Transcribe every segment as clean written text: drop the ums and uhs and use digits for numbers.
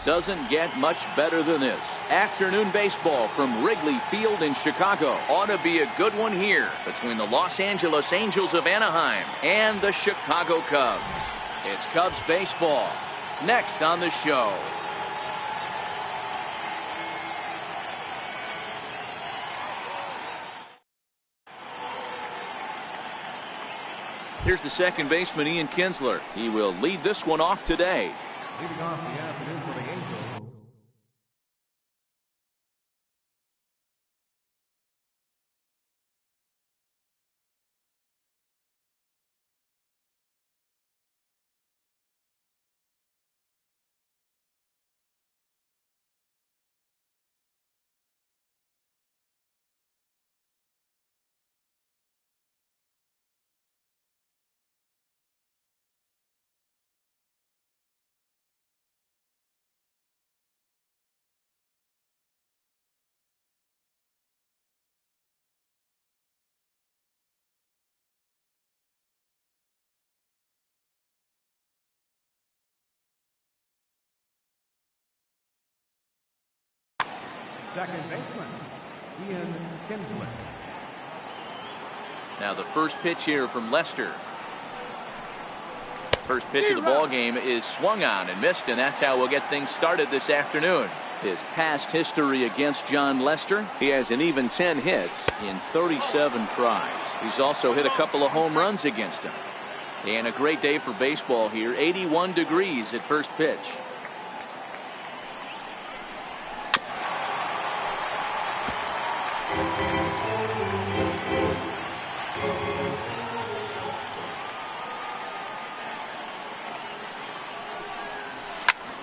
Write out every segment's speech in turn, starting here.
Doesn't get much better than this. Afternoon baseball from Wrigley Field in Chicago. Ought to be a good one here between the Los Angeles Angels of Anaheim and the Chicago Cubs. It's Cubs baseball next on the show. Here's the second baseman, Ian Kinsler. He will lead this one off today. Leading off the afternoon for the Angels. Second baseman, Ian Kinsler. Now the first pitch here from Lester. First pitch of the ball game is swung on and missed, and that's how we'll get things started this afternoon. His past history against John Lester: he has an even 10 hits in 37 tries. He's also hit a couple of home runs against him. And a great day for baseball here. 81 degrees at first pitch.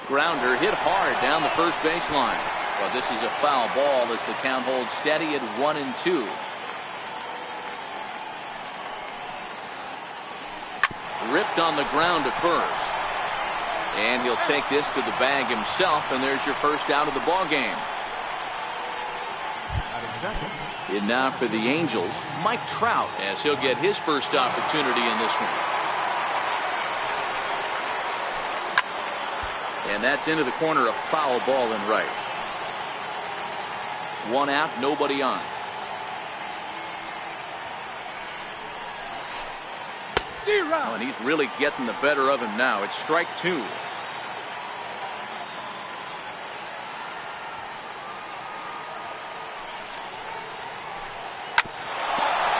Grounder hit hard down the first baseline. But this is a foul ball as the count holds steady at 1-2. Ripped on the ground to first. And he'll take this to the bag himself, and there's your first out of the ball game. And now for the Angels, Mike Trout, as he'll get his first opportunity in this one. And that's into the corner, a foul ball in right. One out, nobody on. Oh, and he's really getting the better of him now. It's strike two.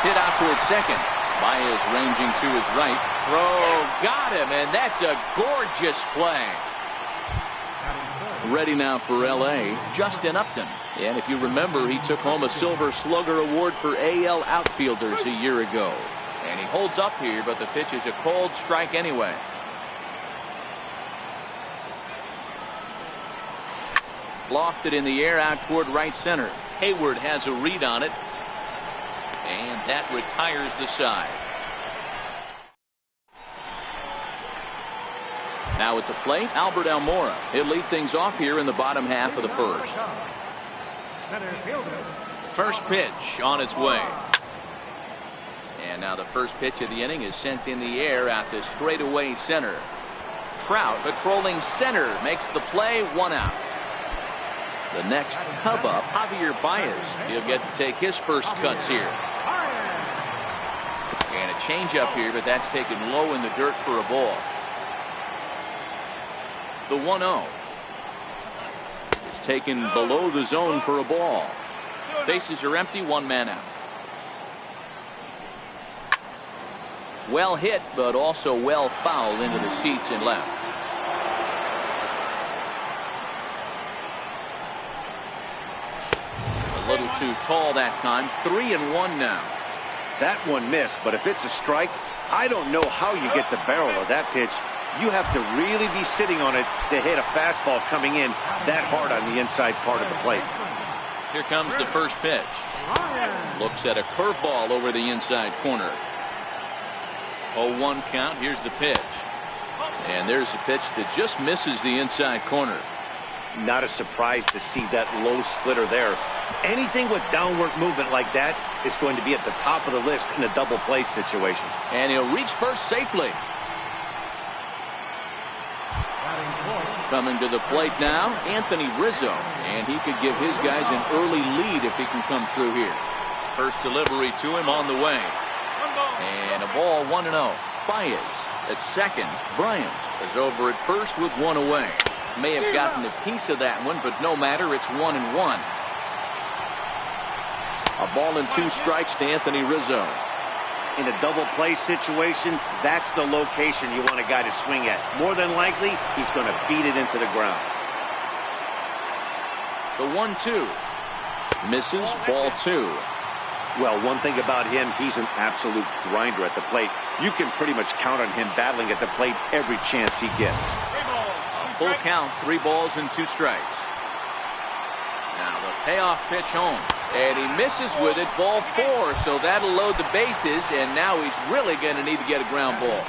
Hit out towards second. Baez ranging to his right. Throw, got him, and that's a gorgeous play. Ready now for L.A., Justin Upton. And if you remember, he took home a Silver Slugger Award for AL outfielders a year ago. And he holds up here, but the pitch is a cold strike anyway. Lofted in the air out toward right center. Hayward has a read on it. And that retires the side. Now at the plate, Albert Almora. He'll lead things off here in the bottom half of the first. First pitch on its way. And now the first pitch of the inning is sent in the air out to straightaway center. Trout patrolling center makes the play, one out. The next Cub up, Javier Baez. He'll get to take his first cuts here. And a changeup here, but that's taken low in the dirt for a ball. The 1-0 is taken below the zone for a ball. Bases are empty, one man out. Well hit, but also well fouled into the seats and left. A little too tall that time. 3-1 now. That one missed, but if it's a strike, I don't know how you get the barrel of that pitch. You have to really be sitting on it to hit a fastball coming in that hard on the inside part of the plate. Here comes the first pitch. Looks at a curveball over the inside corner. 0-1 count. Here's the pitch. And there's a pitch that just misses the inside corner. Not a surprise to see that low splitter there. Anything with downward movement like that is going to be at the top of the list in a double play situation. And he'll reach first safely. Coming to the plate now, Anthony Rizzo. And he could give his guys an early lead if he can come through here. First delivery to him on the way. And a ball 1-0. Baez at second. Bryant is over at first with one away. May have gotten a piece of that one, but no matter. It's 1-1. A ball and 2 strikes to Anthony Rizzo. In a double play situation, that's the location you want a guy to swing at. More than likely, he's going to beat it into the ground. The 1-2. Misses, ball 2. Well, one thing about him, he's an absolute grinder at the plate. You can pretty much count on him battling at the plate every chance he gets. A full count, 3 balls and 2 strikes. Now the payoff pitch home. And he misses with it, ball 4, so that'll load the bases, and now he's really going to need to get a ground ball.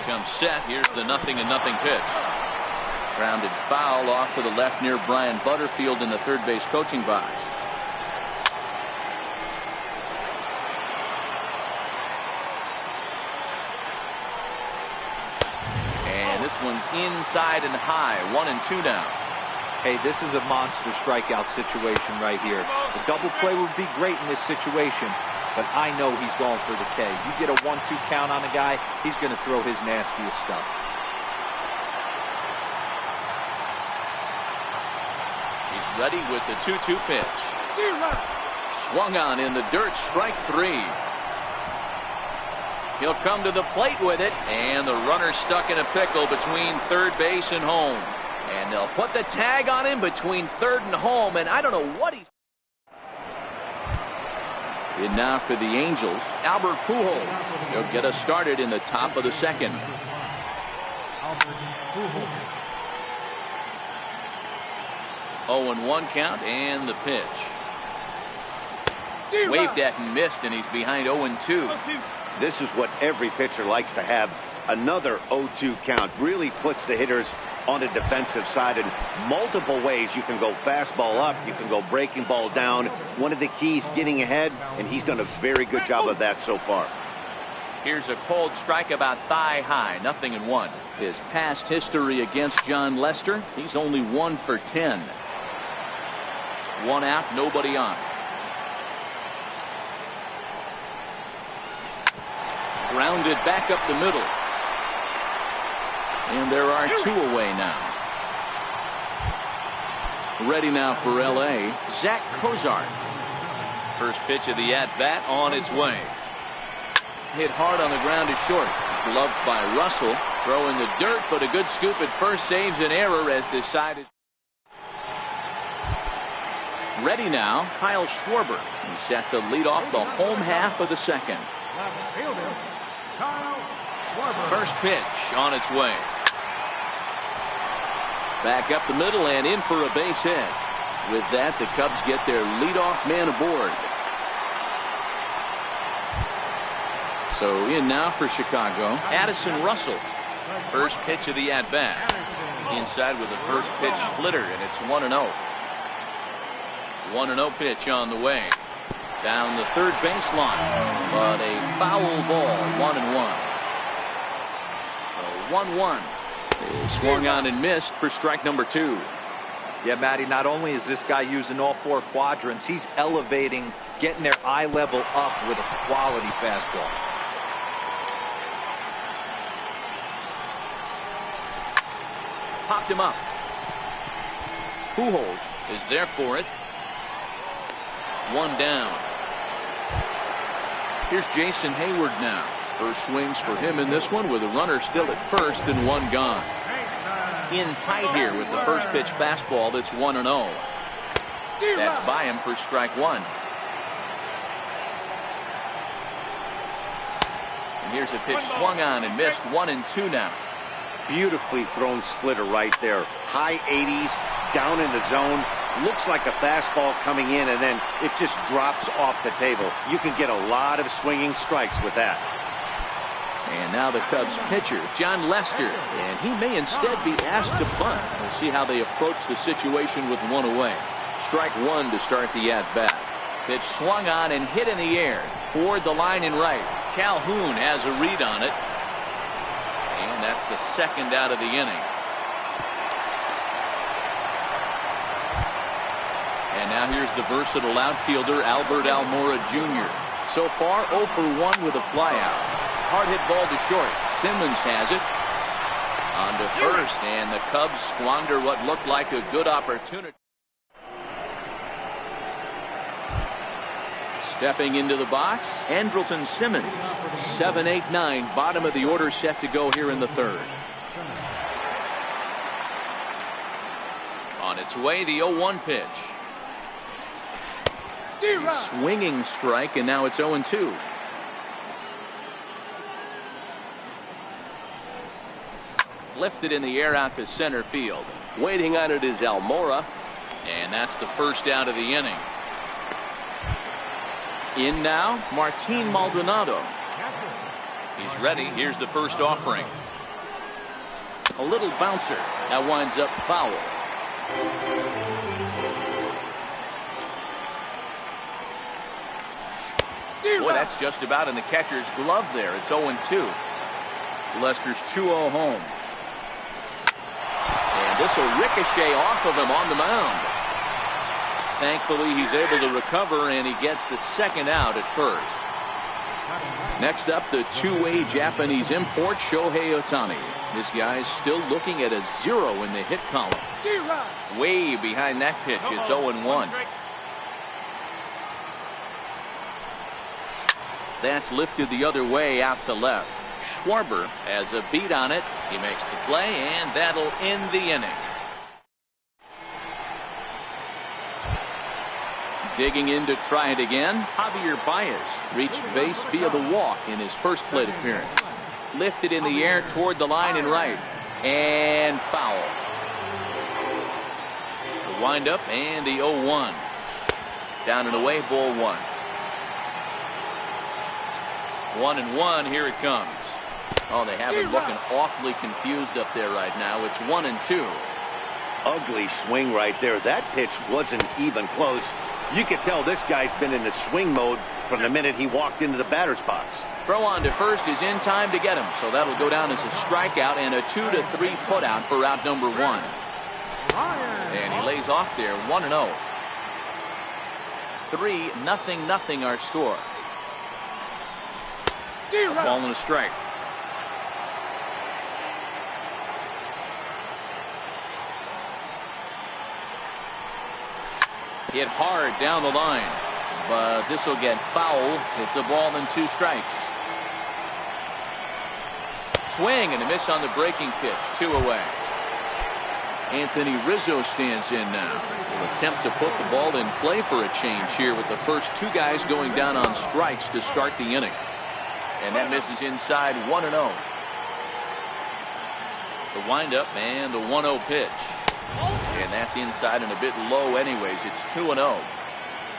Comes set, here's the 0-0 pitch. Grounded foul off to the left near Brian Butterfield in the third base coaching box. And this one's inside and high, 1-2 now. Hey, this is a monster strikeout situation right here. The double play would be great in this situation, but I know he's going for the K. You get a 1-2 count on a guy, he's going to throw his nastiest stuff. He's ready with the 2-2 pitch. Swung on in the dirt, strike 3. He'll come to the plate with it, and the runner stuck in a pickle between third base and home. And they'll put the tag on him between third and home, and I don't know what he's... In now for the Angels, Albert Pujols. He'll get us started in the top of the second. 0-1 count, and the pitch. Waved at and missed, and he's behind 0-2. This is what every pitcher likes to have. Another 0-2 count really puts the hitters on the defensive side in multiple ways. You can go fastball up, you can go breaking ball down. One of the keys, getting ahead, and he's done a very good job of that so far. Here's a cold strike about thigh high, 0-1. His past history against John Lester, he's only 1 for 10. 1 out, nobody on. Grounded back up the middle. And there are 2 away now. Ready now for L.A., Zach Cozart. First pitch of the at-bat on its way. Hit hard on the ground is short. Gloved by Russell. Throw in the dirt, but a good scoop at first saves an error as this side is... Ready now, Kyle Schwarber. He's set to lead off the home half of the second. First pitch on its way. Back up the middle and in for a base hit. With that, the Cubs get their leadoff man aboard. So in now for Chicago, Addison Russell. First pitch of the at-bat. Inside with a first pitch splitter, and it's 1-0. 1-0 pitch on the way. Down the third baseline, but a foul ball, 1-1. So 1-1. Swung on and missed for strike number 2. Yeah, Matty, not only is this guy using all 4 quadrants, he's elevating, getting their eye level up with a quality fastball. Popped him up. Pujols is there for it. 1 down. Here's Jason Hayward now. First swings for him in this one with a runner still at first and 1 gone. In tight here with the first pitch fastball that's 1-0. That's by him for strike 1. And here's a pitch swung on and missed, 1-2 now. Beautifully thrown splitter right there. High 80s, down in the zone. Looks like a fastball coming in, and then it just drops off the table. You can get a lot of swinging strikes with that. And now the Cubs pitcher, John Lester, and he may instead be asked to bunt. We'll see how they approach the situation with 1 away. Strike 1 to start the at-bat. Pitch swung on and hit in the air toward the line and right. Calhoun has a read on it. And that's the second out of the inning. And now here's the versatile outfielder Albert Almora Jr. So far 0 for 1 with a flyout. Hard hit ball to short. Simmons has it. On to first, and the Cubs squander what looked like a good opportunity. Stepping into the box, Andrelton Simmons. 7, 8, 9, bottom of the order set to go here in the third. On its way, the 0-1 pitch. Swinging strike, and now it's 0-2. Lifted in the air out to center field. Waiting on it is Almora, and that's the first out of the inning. In now, Martin Maldonado. He's ready. Here's the first offering. A little bouncer. That winds up foul. Boy, that's just about in the catcher's glove there. It's 0-2. Lester's 2-0 home. And this will ricochet off of him on the mound. Thankfully, he's able to recover, and he gets the second out at first. Next up, the two-way Japanese import, Shohei Ohtani. This guy's still looking at a 0 in the hit column. Way behind that pitch. It's 0-1. That's lifted the other way out to left. Schwarber has a beat on it. He makes the play, and that'll end the inning. Digging in to try it again, Javier Baez reached base via the walk in his first plate appearance. Lifted in the air toward the line and right. And foul. The windup and the 0-1. Down and away, ball 1. 1-1, here it comes. Oh, they have him looking awfully confused up there right now. It's 1-2. Ugly swing right there. That pitch wasn't even close. You could tell this guy's been in the swing mode from the minute he walked into the batter's box. Throw on to first is in time to get him, so that'll go down as a strikeout and a 2-3 putout for out number 1. And he lays off there, 1-0. 3-0 our score. A ball and a strike. Hit hard down the line, but this will get foul. It's a ball and 2 strikes. Swing and a miss on the breaking pitch. 2 away. Anthony Rizzo stands in now. Will attempt to put the ball in play for a change here with the first 2 guys going down on strikes to start the inning. And that misses inside, 1-0. The windup and the 1-0 pitch. And that's inside and a bit low anyways. It's 2-0.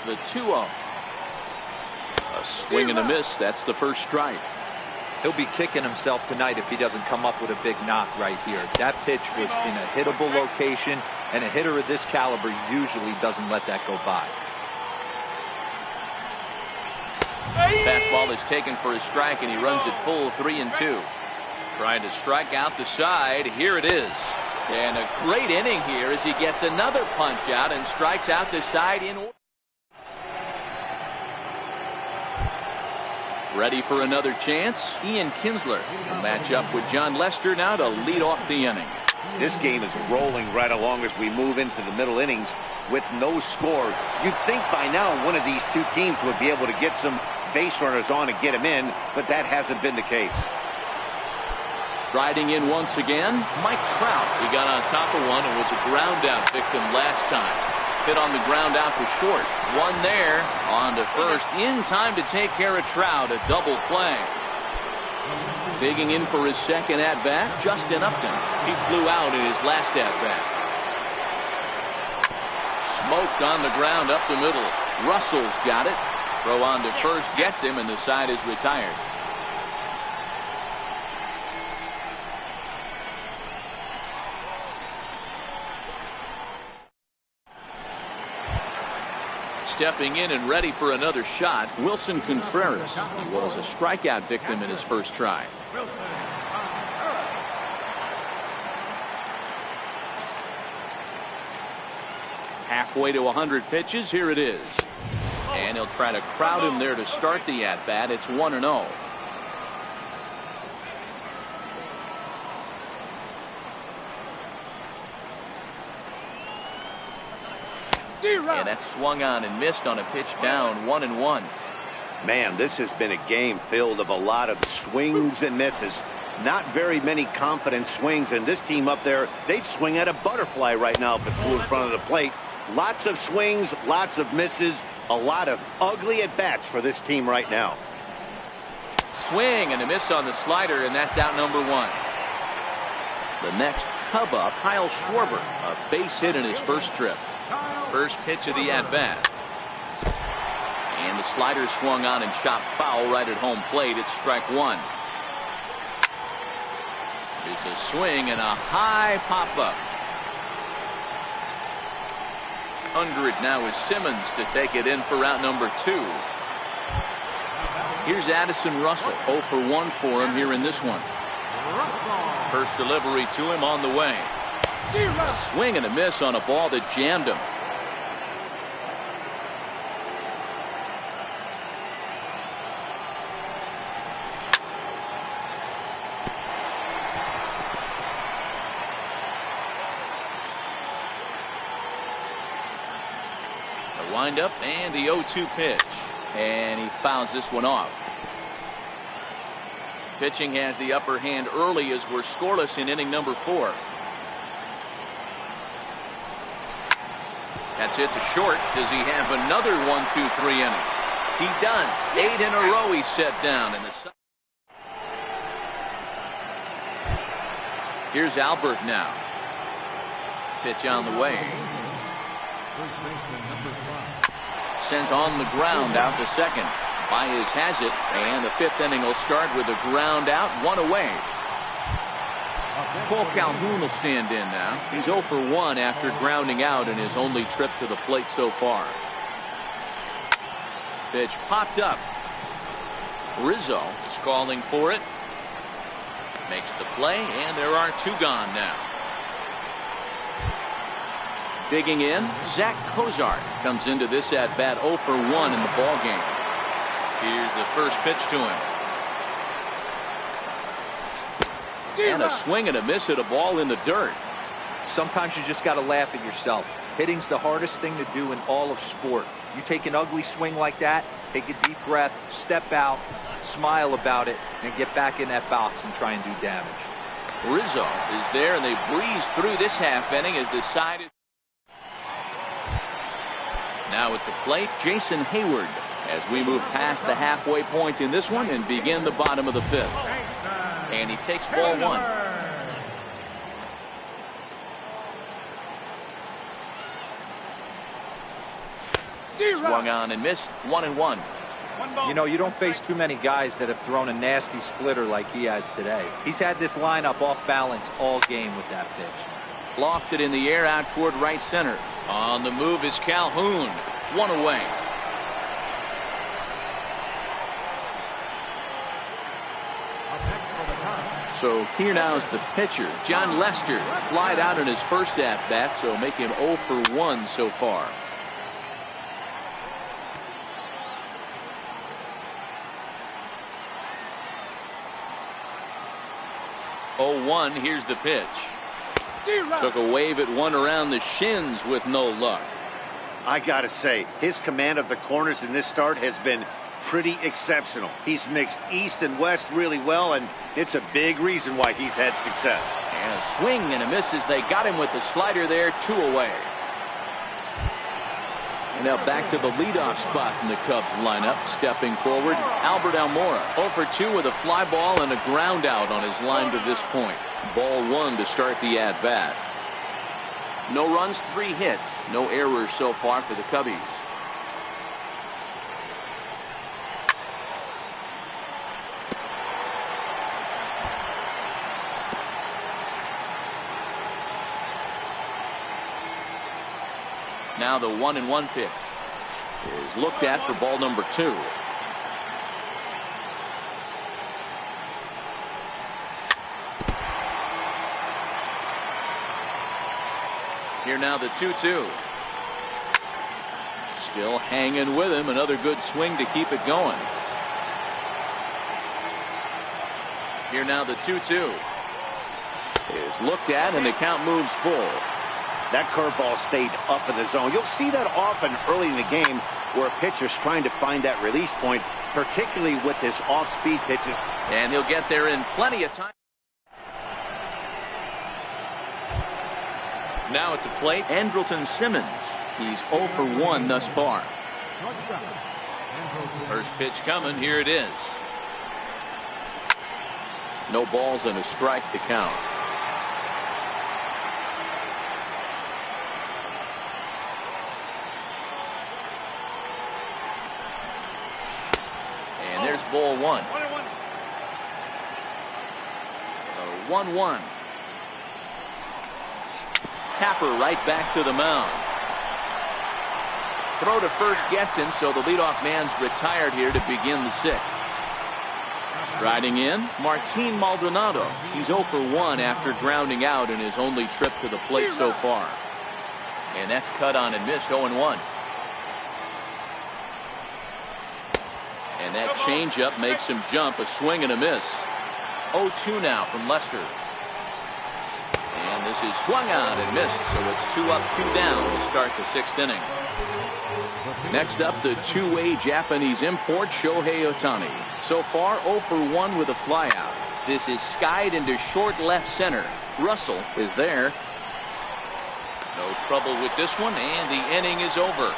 The 2-0. A swing and a miss. That's the first strike. He'll be kicking himself tonight if he doesn't come up with a big knock right here. That pitch was in a hittable location, and a hitter of this caliber usually doesn't let that go by. Fastball is taken for a strike, and he runs it full 3-2. Trying to strike out the side. Here it is. And a great inning here as he gets another punch out and strikes out the side in order. Ready for another chance. Ian Kinsler will match up with John Lester now to lead off the inning. This game is rolling right along as we move into the middle innings with no score. You'd think by now one of these 2 teams would be able to get some base runners on and get them in, but that hasn't been the case. Striding in once again, Mike Trout. He got on top of one and was a ground out victim last time. Hit on the ground out to short. One there, on to first, in time to take care of Trout. A double play. Digging in for his second at-bat, Justin Upton. He flew out in his last at-bat. Smoked on the ground up the middle. Russell's got it. Throw on to first, gets him, and the side is retired. Stepping in and ready for another shot, Wilson Contreras. He was a strikeout victim in his first try. Halfway to 100 pitches. Here it is. And he'll try to crowd him there to start the at-bat. It's 1-0. And that's swung on and missed on a pitch down, 1-1. Man, this has been a game filled of a lot of swings and misses. Not very many confident swings, and this team up there, they'd swing at a butterfly right now if it flew in front of the plate. Lots of swings, lots of misses, a lot of ugly at-bats for this team right now. Swing and a miss on the slider, and that's out number 1. The next Cub up, Kyle Schwarber, a base hit in his first trip. First pitch of the at-bat. And the slider swung on and chopped foul right at home plate. It's strike 1. There's a swing and a high pop-up. Under it now is Simmons to take it in for out number 2. Here's Addison Russell. 0 for 1 for him here in this one. First delivery to him on the way. A swing and a miss on a ball that jammed him. The windup and the 0-2 pitch. And he fouls this one off. Pitching has the upper hand early as we're scoreless in inning number 4. That's hit to short. Does he have another 1-2-3 inning? He does. 8 in a row he's set down. In the Here's Albert now. Pitch on the way. Sent on the ground out to second. Baez has it, and the 5th inning will start with a ground out, 1 away. Cole Calhoun will stand in now. He's 0 for 1 after grounding out in his only trip to the plate so far. Pitch popped up. Rizzo is calling for it. Makes the play, and there are 2 gone now. Digging in, Zach Cozart comes into this at-bat 0 for 1 in the ballgame. Here's the first pitch to him. And a swing and a miss at a ball in the dirt. Sometimes you just got to laugh at yourself. Hitting's the hardest thing to do in all of sport. You take an ugly swing like that, take a deep breath, step out, smile about it, and get back in that box and try and do damage. Rizzo is there, and they breeze through this half inning as decided. Now at the plate, Jason Hayward, as we move past the halfway point in this one and begin the bottom of the 5th. And he takes ball 1. Swung on and missed, 1-1. You know, you don't face too many guys that have thrown a nasty splitter like he has today. He's had this lineup off balance all game with that pitch. Lofted in the air out toward right center. On the move is Calhoun. 1 away. So here now is the pitcher, John Lester, flied out in his first at-bat, so make him 0 for 1 so far. Oh-1, here's the pitch. Took a wave at one around the shins with no luck. I gotta say, his command of the corners in this start has been pretty exceptional. He's mixed east and west really well, and it's a big reason why he's had success. And a swing and a miss as they got him with the slider there, 2 away. And now back to the leadoff spot in the Cubs lineup. Stepping forward, Albert Almora. 0 for 2 with a fly ball and a ground out on his line to this point. Ball 1 to start the at-bat. No runs, 3 hits. No errors so far for the Cubbies. Now the 1-1 pitch is looked at for ball number 2. Here now the 2-2. Still hanging with him. Another good swing to keep it going. Here now the 2-2 is looked at, and the count moves full. That curveball stayed up in the zone. You'll see that often early in the game where a pitcher's trying to find that release point, particularly with his off-speed pitches. And he'll get there in plenty of time. Now at the plate, Andrelton Simmons. He's 0 for 1 thus far. First pitch coming. Here it is. No balls and a strike to count. And there's ball 1. 1-1. Tapper right back to the mound. Throw to first gets him, so the leadoff man's retired here to begin the 6th. Striding in, Martin Maldonado. He's 0 for 1 after grounding out in his only trip to the plate so far. And that's cut on and missed. 0-1. And that changeup makes him jump. A swing and a miss. 0-2 now from Lester. And this is swung on and missed, so it's 2 up, 2 down to start the 6th inning. Next up, the two-way Japanese import, Shohei Ohtani. So far, 0 for 1 with a flyout. This is skied into short left center. Russell is there. No trouble with this one, and the inning is over.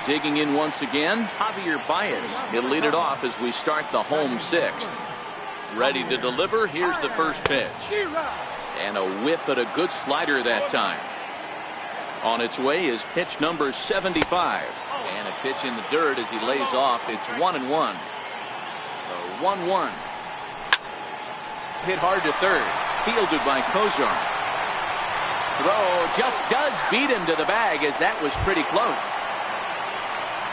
Digging in once again, Javier Baez. He'll lead it off as we start the home 6th. Ready to deliver. Here's the first pitch. And a whiff at a good slider that time. On its way is pitch number 75. And a pitch in the dirt as he lays off. It's 1-1. So 1-1. Hit hard to third. Fielded by Kozar. Throw just does beat him to the bag, as that was pretty close.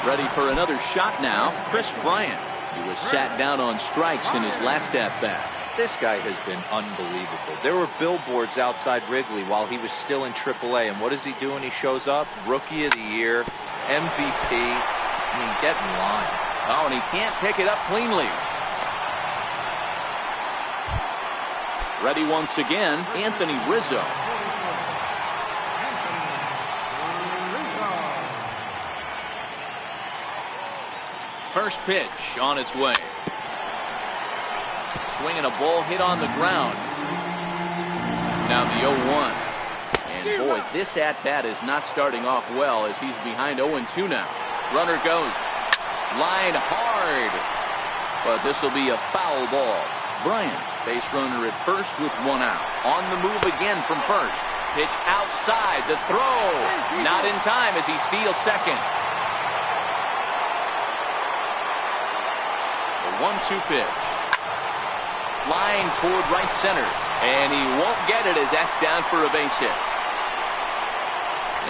Ready for another shot now, Chris Bryant. He was sat down on strikes in his last at-bat. This guy has been unbelievable. There were billboards outside Wrigley while he was still in AAA, and what is he doing? He shows up, Rookie of the Year, MVP. I mean, get in line. Oh, and he can't pick it up cleanly. Ready once again, Anthony Rizzo. First pitch on its way. Swinging a ball hit on the ground. Now the 0-1. And boy, this at-bat is not starting off well as he's behind 0-2 now. Runner goes. Line hard. But this will be a foul ball. Bryant, base runner at first with 1 out. On the move again from first. Pitch outside. The throw. Not in time as he steals second. 1-2 pitch. Flying toward right center. And he won't get it as that's down for a base hit.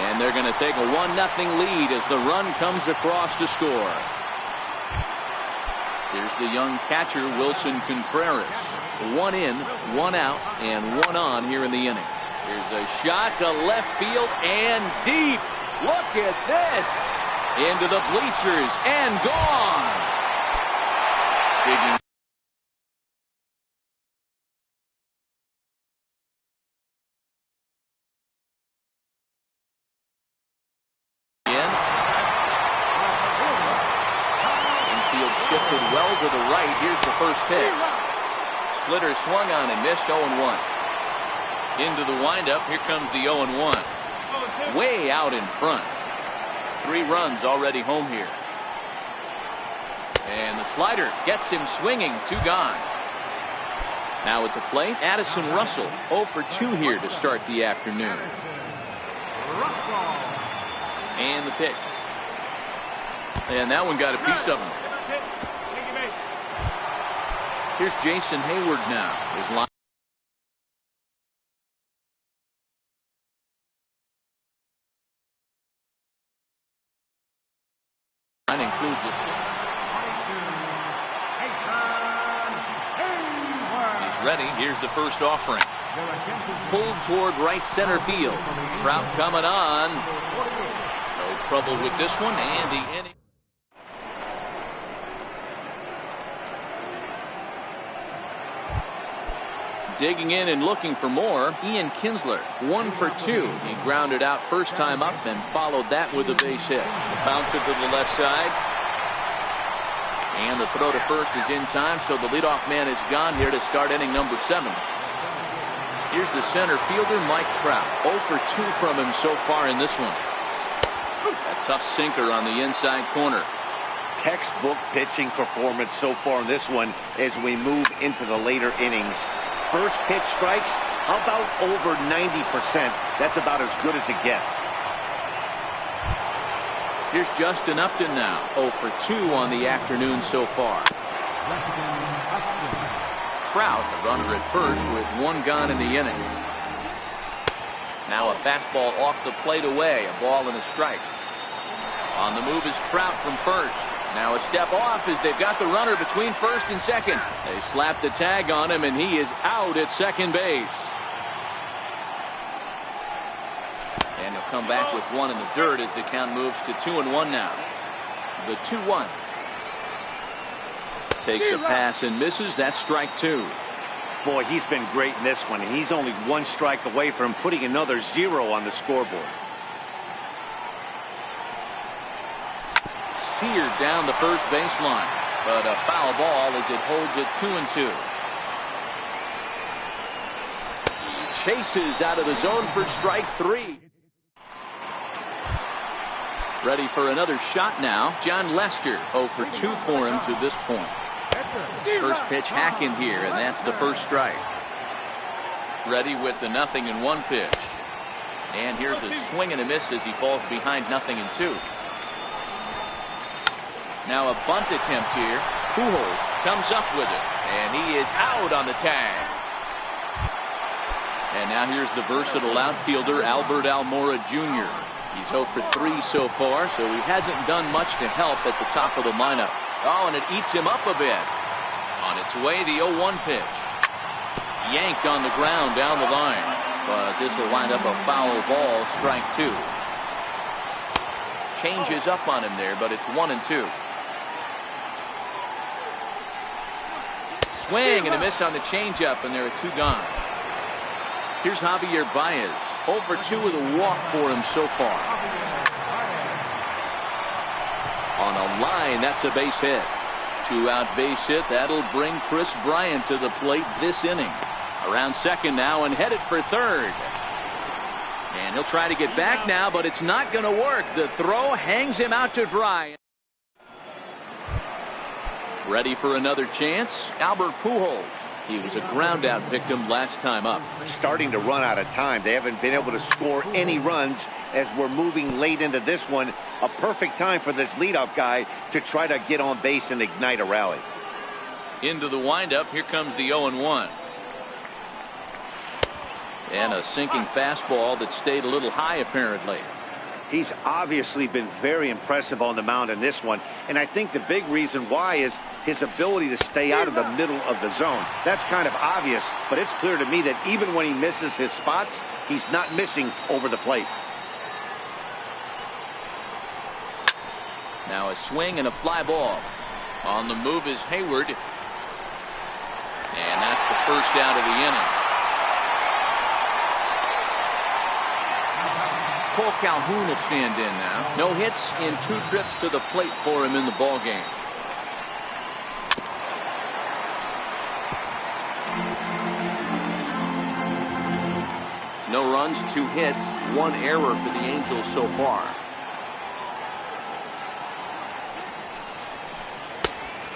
And they're going to take a 1-0 lead as the run comes across to score. Here's the young catcher, Wilson Contreras. 1 in, 1 out, and 1 on here in the inning. Here's a shot to left field and deep. Look at this. Into the bleachers and gone. Digging. Infield shifted well to the right. Here's the first pitch. Splitter swung on and missed. 0-1. Into the windup. Here comes the 0-1. Way out in front. 3 runs already home here. And the slider gets him swinging. 2 gone. Now at the plate, Addison Russell. 0 for 2 here to start the afternoon. And the pitch. And that one got a piece of him. Here's Jason Hayward now. His line. Includes a single. He's ready. Here's the first offering. Pulled toward right center field. Trout coming on. No trouble with this one, and the inning. Digging in and looking for more, Ian Kinsler, 1 for 2. He grounded out first time up and followed that with a base hit. Bouncer to the left side. And the throw to first is in time, so the leadoff man is gone here to start inning number 7. Here's the center fielder, Mike Trout. 0 for 2 from him so far in this one. A tough sinker on the inside corner. Textbook pitching performance so far in this one as we move into the later innings. First pitch strikes, how about over 90%? That's about as good as it gets. Here's Justin Upton now, 0 for 2 on the afternoon so far. Trout, the runner at first with 1 gone in the inning. Now a fastball off the plate away, a ball and a strike. On the move is Trout from first. Now a step off as they've got the runner between first and second. They slap the tag on him and he is out at second base. And he'll come back with 1 in the third as the count moves to 2-1 now. The 2-1. Takes a pass and misses. That's strike 2. Boy, he's been great in this one, and he's only 1 strike away from putting another 0 on the scoreboard. Seared down the first baseline, but a foul ball as it holds it 2-2. He chases out of the zone for strike 3. Ready for another shot now. John Lester, 0 for 2 for him to this point. First pitch hacking here, and that's the first strike. Ready with the 0-1 pitch. And here's a swing and a miss as he falls behind 0-2. Now a bunt attempt here. Pujols comes up with it, and he is out on the tag. And now here's the versatile outfielder, Albert Almora Jr. He's 0 for 3 so far, so he hasn't done much to help at the top of the lineup. Oh, and it eats him up a bit. On its way, the 0-1 pitch. Yanked on the ground down the line, but this will wind up a foul ball, strike 2. Changes up on him there, but it's 1-2. Swing and a miss on the changeup, and there are 2 gone. Here's Javier Baez, 0 for 2 with a walk for him so far. On a line, that's a base hit. 2-out base hit. That'll bring Chris Bryant to the plate this inning. Around second now and headed for third. And he'll try to get back now, but it's not going to work. The throw hangs him out to dry. Ready for another chance? Albert Pujols. He was a ground-out victim last time up. Starting to run out of time. They haven't been able to score any runs as we're moving late into this one. A perfect time for this leadoff guy to try to get on base and ignite a rally. Into the windup. Here comes the 0-1. And a sinking fastball that stayed a little high apparently. He's obviously been very impressive on the mound in this one, and I think the big reason why is his ability to stay out of the middle of the zone. That's kind of obvious, but it's clear to me that even when he misses his spots, he's not missing over the plate. Now a swing and a fly ball. On the move is Hayward. And that's the first out of the inning. Cole Calhoun will stand in now. No hits in 2 trips to the plate for him in the ballgame. No runs, 2 hits, 1 error for the Angels so far.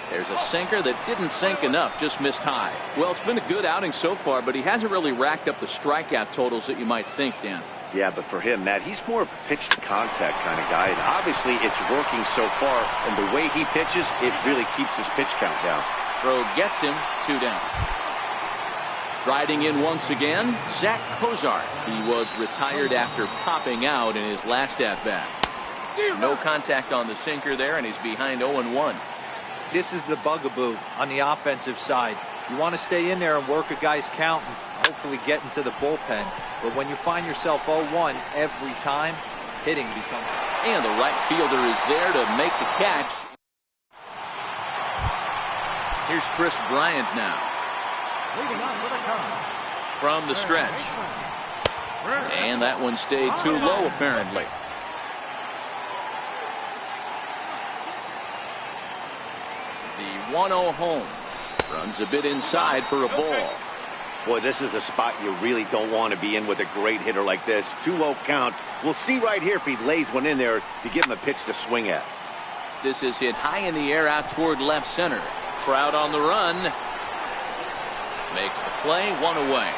There's a sinker that didn't sink enough, just missed high. Well, it's been a good outing so far, but he hasn't really racked up the strikeout totals that you might think, Dan. Yeah, but for him, Matt, he's more of a pitch-to-contact kind of guy, and obviously it's working so far, and the way he pitches, it really keeps his pitch count down. Throw gets him, 2 down. Riding in once again, Zach Cozart. He was retired after popping out in his last at-bat. No contact on the sinker there, and he's behind 0-1. This is the bugaboo on the offensive side. You want to stay in there and work a guy's count and hopefully get into the bullpen. But when you find yourself 0-1 every time, hitting becomes... And the right fielder is there to make the catch. Here's Chris Bryant now. Leading off with a count. From the stretch. And that one stayed too low, apparently. The 1-0 home. Runs a bit inside for a ball. Boy, this is a spot you really don't want to be in with a great hitter like this. 2-0 count. We'll see right here if he lays one in there to give him a pitch to swing at. This is hit high in the air out toward left center. Crowd on the run. Makes the play, one away.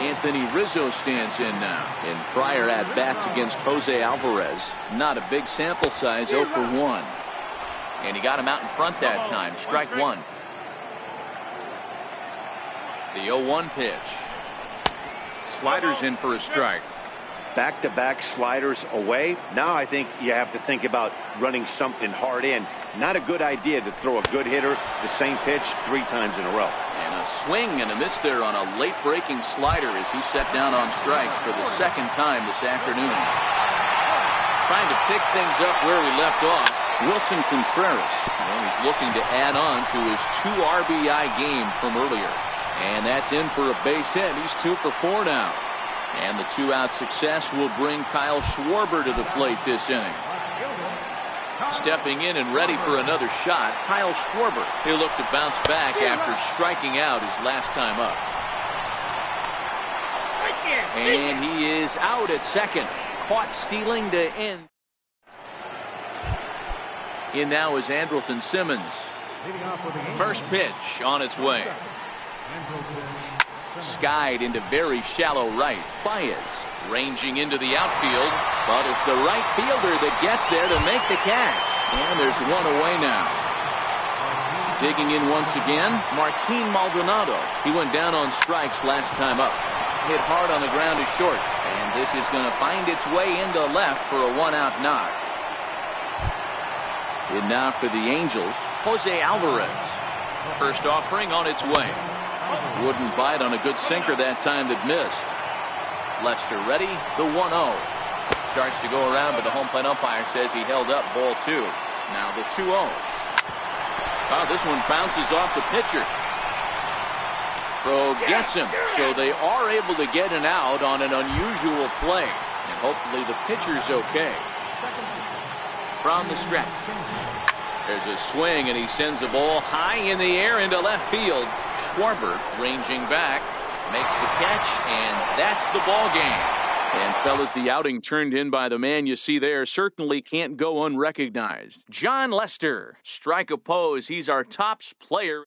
Anthony Rizzo stands in now. In prior at-bats against Jose Alvarez. Not a big sample size, 0 for 1. And he got him out in front that time. Strike one. The 0-1 pitch. Sliders in for a strike. Back-to-back sliders away. Now I think you have to think about running something hard in. Not a good idea to throw a good hitter the same pitch 3 times in a row. And a swing and a miss there on a late breaking slider as he set down on strikes for the second time this afternoon. Trying to pick things up where we left off. Wilson Contreras. Well, he's looking to add on to his 2 RBI game from earlier. And that's in for a base hit. He's 2 for 4 now. And the 2-out success will bring Kyle Schwarber to the plate this inning. Stepping in and ready for another shot, Kyle Schwarber. He'll look to bounce back after striking out his last time up. And he is out at second. Caught stealing to end. In now is Andrelton Simmons. First pitch on its way. Skied into very shallow right. Baez ranging into the outfield, but it's the right fielder that gets there to make the catch. And there's one away now. Digging in once again, Martin Maldonado. He went down on strikes last time up. Hit hard on the ground to short. And this is going to find its way into left for a 1-out knock. And now for the Angels, Jose Alvarez. First offering on its way. Wouldn't bite on a good sinker that time that missed. Lester ready, the 1-0. Starts to go around, but the home plate umpire says he held up ball 2. Now the 2-0. Oh, this one bounces off the pitcher. Throw gets him, so they are able to get an out on an unusual play. And hopefully the pitcher's okay. From the stretch. There's a swing, and he sends the ball high in the air into left field. Schwarber ranging back, makes the catch, and that's the ball game. And fellas, the outing turned in by the man you see there certainly can't go unrecognized. Jon Lester, strike a pose. He's our tops player.